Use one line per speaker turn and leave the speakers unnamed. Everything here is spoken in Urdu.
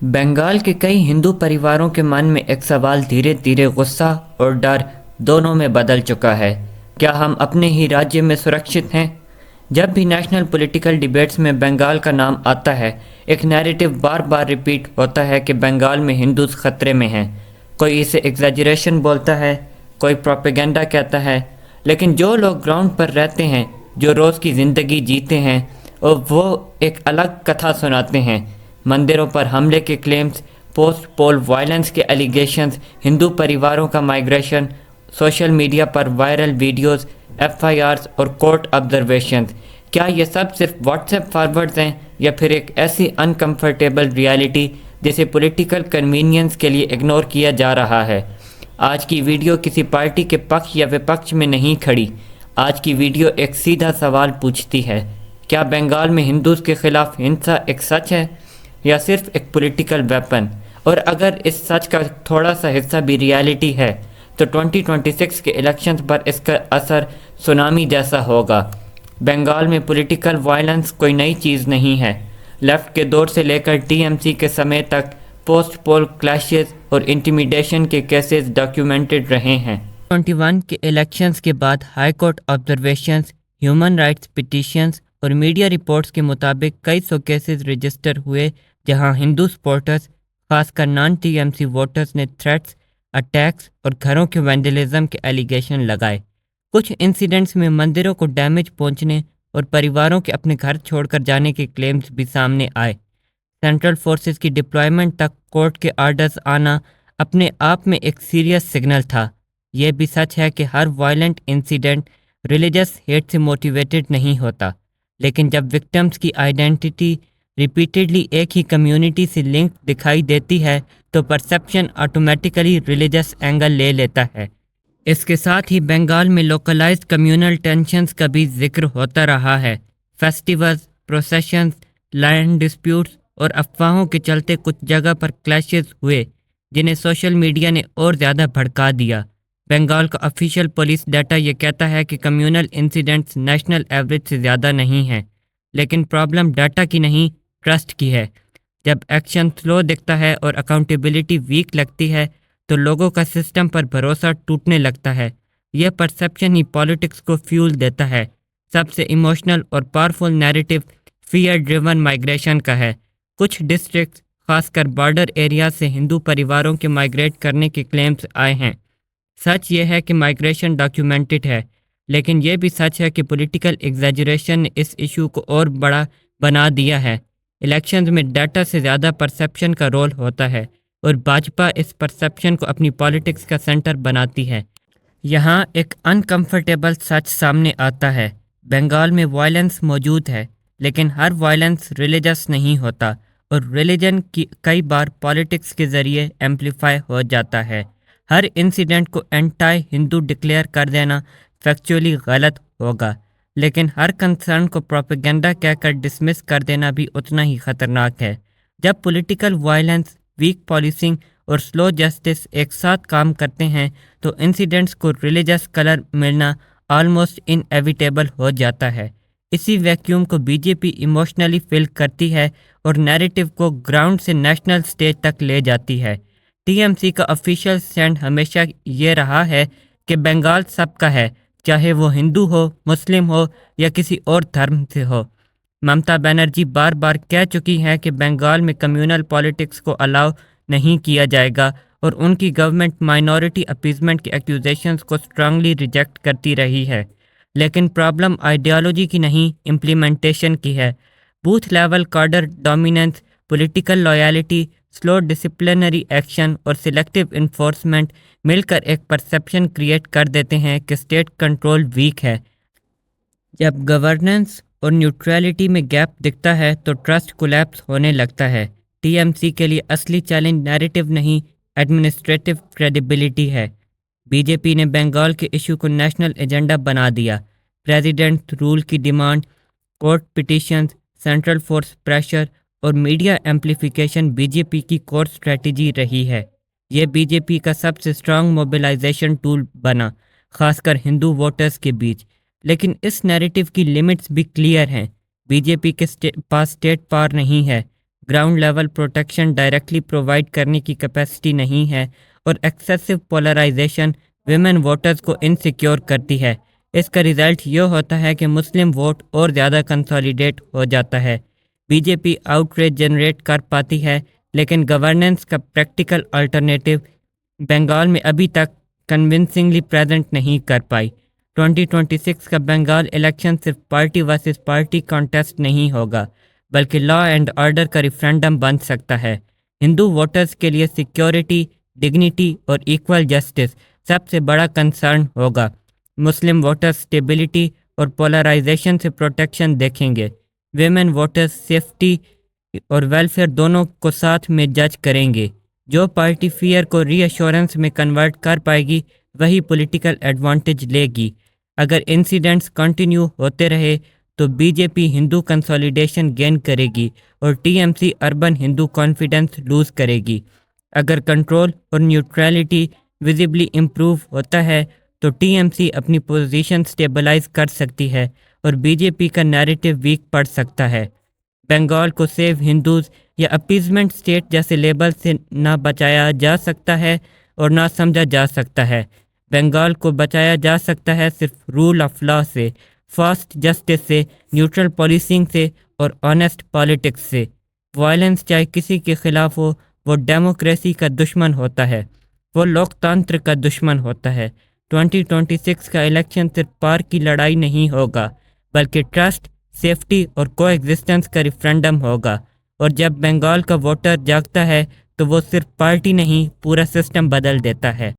بنگال کے کئی ہندو پریواروں کے من میں ایک سوال دھیرے دھیرے غصہ اور ڈر دونوں میں بدل چکا ہے۔ کیا ہم اپنے ہی راجیہ میں سرکشت ہیں؟ جب بھی نیشنل پولیٹیکل ڈیبیٹس میں بنگال کا نام آتا ہے، ایک نیریٹو بار بار ریپیٹ ہوتا ہے کہ بنگال میں ہندوز خطرے میں ہیں۔ کوئی اسے ایگزیجریشن بولتا ہے، کوئی پروپیگنڈا کہتا ہے، لیکن جو لوگ گراؤنڈ پر رہتے ہیں، جو روز کی زندگی جیتے ہیں، اور وہ ایک الگ کتھا سناتے ہیں۔ مندروں پر حملے کے کلیمز، پوسٹ پول وائلنس کے ایلیگیشنز، ہندو پریواروں کا مائیگریشن، سوشل میڈیا پر وائرل ویڈیوز، ایف آئی آرز اور کورٹ آبزرویشنز، کیا یہ سب صرف واٹس ایپ فارورڈز ہیں یا پھر ایک ایسی انکمفرٹیبل ریالٹی جسے پولیٹیکل کنوینئنس کے لیے اگنور کیا جا رہا ہے؟ آج کی ویڈیو کسی پارٹی کے پکش یا وپکش میں نہیں کھڑی۔ آج کی ویڈیو ایک سیدھا سوال پوچھتی ہے: کیا بنگال میں ہندوز کے خلاف ہنسا ایک سچ ہے یا صرف ایک پولیٹیکل ویپن؟ اور اگر اس سچ کا تھوڑا سا حصہ بھی ریالٹی ہے تو 2026 کے الیکشنز پر اس کا اثر سونامی جیسا ہوگا۔ بنگال میں پولیٹیکل وائلنس کوئی نئی چیز نہیں ہے۔ لیفٹ کے دور سے لے کر ٹی ایم سی کے سمے تک پوسٹ پول کلیشز اور انٹیمیڈیشن کے کیسز ڈاکیومنٹڈ رہے ہیں۔ 21 کے الیکشنز کے بعد high court observations, human rights petitions اور میڈیا رپورٹس کے مطابق کئی سو کیسز رجسٹر ہوئے جہاں ہندو سپورٹرز، خاص کر non T M C voters نے تھریٹس، اٹیکس اور گھروں کے وینڈلزم کے ایلیگیشن لگائے۔ کچھ انسیڈنٹس میں مندروں کو ڈیمیج پہنچنے اور پریواروں کے اپنے گھر چھوڑ کر جانے کے کلیمز بھی سامنے آئے۔ سینٹرل فورسز کی ڈپلائمنٹ تک کورٹ کے آرڈرز آنا اپنے آپ میں ایک سیریس سگنل تھا۔ یہ بھی سچ ہے کہ ہر وائلنٹ انسیڈنٹ ریلیجس ہیٹ سے موٹیویٹڈ نہیں ہوتا، لیکن جب وکٹمز کی آئیڈینٹی ریپیٹڈلی ایک ہی کمیونٹی سے لنک دکھائی دیتی ہے تو پرسیپشن آٹومیٹیکلی ریلیجس اینگل لے لیتا ہے۔ اس کے ساتھ ہی بنگال میں لوکلائزڈ کمیونل ٹینشنز کا بھی ذکر ہوتا رہا ہے۔ فیسٹیولز، پروسیشنز، لینڈ ڈسپیوٹس اور افواہوں کے چلتے کچھ جگہ پر کلیشز ہوئے جنہیں سوشل میڈیا نے اور زیادہ بھڑکا دیا۔ بنگال کا آفیشیل پولیس ڈیٹا یہ کہتا ہے کہ کمیونل انسیڈنٹس نیشنل ایوریج سے زیادہ نہیں ہیں، لیکن پرابلم ڈیٹا کی نہیں، ٹرسٹ کی ہے۔ جب ایکشن سلو دکھتا ہے اور اکاؤنٹیبلٹی ویک لگتی ہے تو لوگوں کا سسٹم پر بھروسہ ٹوٹنے لگتا ہے۔ یہ پرسیپشن ہی پالیٹکس کو فیول دیتا ہے۔ سب سے ایموشنل اور powerful narrative fear driven migration کا ہے۔ کچھ ڈسٹرکٹس، خاص کر بارڈر ایریاز سے ہندو پریواروں کے مائیگریٹ کرنے کے کلیمز آئے ہیں۔ سچ یہ ہے کہ مائیگریشن ڈاکیومنٹڈ ہے، لیکن یہ بھی سچ ہے کہ پولیٹیکل ایگزیجریشن نے اس ایشو کو اور بڑا بنا دیا ہے۔ الیکشنز میں ڈیٹا سے زیادہ پرسیپشن کا رول ہوتا ہے اور بھاجپا اس پرسیپشن کو اپنی پالیٹکس کا سینٹر بناتی ہے۔ یہاں ایک انکمفرٹیبل سچ سامنے آتا ہے۔ بنگال میں وائلنس موجود ہے، لیکن ہر وائلنس ریلیجس نہیں ہوتا، اور ریلیجن کی کئی بار پالیٹکس کے ذریعے ایمپلیفائی ہو جاتا ہے۔ ہر انسیڈنٹ کو اینٹائی ہندو ڈکلیئر کر دینا فیکچولی غلط ہوگا، لیکن ہر کنسرن کو پروپیگنڈا کہہ کر ڈسمس کر دینا بھی اتنا ہی خطرناک ہے۔ جب پولیٹیکل وائلنس، ویک پالیسنگ اور سلو جسٹس ایک ساتھ کام کرتے ہیں تو انسیڈنٹس کو ریلیجس کلر ملنا آلموسٹ انایویٹیبل ہو جاتا ہے۔ اسی ویکیوم کو بی جے پی ایموشنلی فل کرتی ہے اور نیریٹو کو گراؤنڈ سے نیشنل سٹیج تک لے جاتی ہے۔ ٹی ایم سی کا آفیشیل سٹینڈ ہمیشہ یہ رہا ہے کہ بنگال سب کا ہے، چاہے وہ ہندو ہو، مسلم ہو یا کسی اور دھرم سے ہو۔ ممتا بنرجی بار بار کہہ چکی ہیں کہ بنگال میں کمیونل پالیٹکس کو الاؤ نہیں کیا جائے گا، اور ان کی گورنمنٹ مائنورٹی اپیزمنٹ کے ایکوزیشنز کو اسٹرانگلی ریجیکٹ کرتی رہی ہے۔ لیکن پرابلم آئیڈیالوجی کی نہیں، امپلیمنٹیشن کی ہے۔ Both level کارڈر dominance, political loyalty, سلو ڈسپلنری ایکشن اور سلیکٹیو انفورسمنٹ مل کر ایک پرسیپشن کریٹ کر دیتے ہیں کہ اسٹیٹ کنٹرول ویک ہے۔ جب گورننس اور نیوٹرلٹی میں گیپ دکھتا ہے تو ٹرسٹ کولیپس ہونے لگتا ہے۔ ٹی ایم سی کے لیے اصلی چیلنج نیریٹو نہیں، ایڈمنسٹریٹو کریڈیبلٹی ہے۔ بی جے پی نے بنگال کے ایشو کو نیشنل ایجنڈا بنا دیا۔ پریزیڈنٹ رول کی demand, court petitions, central force pressure اور میڈیا ایمپلیفیکیشن بی جے پی کی کور اسٹریٹجی رہی ہے۔ یہ بی جے پی کا سب سے اسٹرانگ موبلائزیشن ٹول بنا، خاص کر ہندو ووٹرز کے بیچ۔ لیکن اس نیریٹو کی لمٹس بھی کلیئر ہیں۔ بی جے پی کے پاس اسٹیٹ پاور نہیں ہے، ground level protection directly provide کرنے کی کیپیسٹی نہیں ہے، اور ایکسیسو پولرائزیشن ویمن ووٹرز کو انسیکیور کرتی ہے۔ اس کا ریزلٹ یہ ہوتا ہے کہ مسلم ووٹ اور زیادہ کنسالیڈیٹ ہو جاتا ہے۔ بی جے پی آؤٹ ریچ جنریٹ کر پاتی ہے، لیکن گورننس کا پریکٹیکل الٹرنیٹیو بنگال میں ابھی تک کنونسنگلی پریزنٹ نہیں کر پائی۔ 2026 کا بنگال الیکشن صرف پارٹی ورسز پارٹی کانٹیسٹ نہیں ہوگا، بلکہ لا اینڈ آرڈر کا ریفرینڈم بن سکتا ہے۔ ہندو ووٹرز کے لیے سیکیورٹی، ڈگنیٹی اور ایکول جسٹس سب سے بڑا کنسرن ہوگا۔ مسلم ووٹرز سٹیبلٹی اور پولرائزیشن سے پروٹیکشن دیکھیں گے۔ ویمن ووٹرز سیفٹی اور ویلفیئر دونوں کو ساتھ میں جج کریں گے۔ جو پارٹی فیئر کو ری ایشورنس میں کنورٹ کر پائے گی وہی پولیٹیکل ایڈوانٹیج لے گی۔ اگر انسیڈنٹس کنٹینیو ہوتے رہے تو بی جے پی ہندو کنسولیڈیشن گین کرے گی اور ٹی ایم سی اربن ہندو کانفیڈنس لوز کرے گی۔ اگر کنٹرول اور نیوٹرلٹی ویزیبلی امپروو ہوتا ہے تو ٹی ایم سی اپنی پوزیشن سٹیبلائز کر سکتی ہے اور بی جے پی کا نیریٹو ویک پڑ سکتا ہے۔ بنگال کو سیو ہندوز یا اپیزمنٹ اسٹیٹ جیسے لیبل سے نہ بچایا جا سکتا ہے اور نہ سمجھا جا سکتا ہے۔ بنگال کو بچایا جا سکتا ہے صرف رول آف لا سے، فاسٹ جسٹس سے، نیوٹرل پولیسنگ سے اور آنیسٹ پالیٹکس سے۔ وائلنس چاہے کسی کے خلاف ہو، وہ ڈیموکریسی کا دشمن ہوتا ہے، وہ لوک تانتر کا دشمن ہوتا ہے۔ 2026 کا الیکشن صرف پار کی لڑائی نہیں ہوگا، بلکہ ٹرسٹ، سیفٹی اور کو ایگزسٹنس کا ریفرینڈم ہوگا۔ اور جب بنگال کا ووٹر جاگتا ہے تو وہ صرف پارٹی نہیں، پورا سسٹم بدل دیتا ہے۔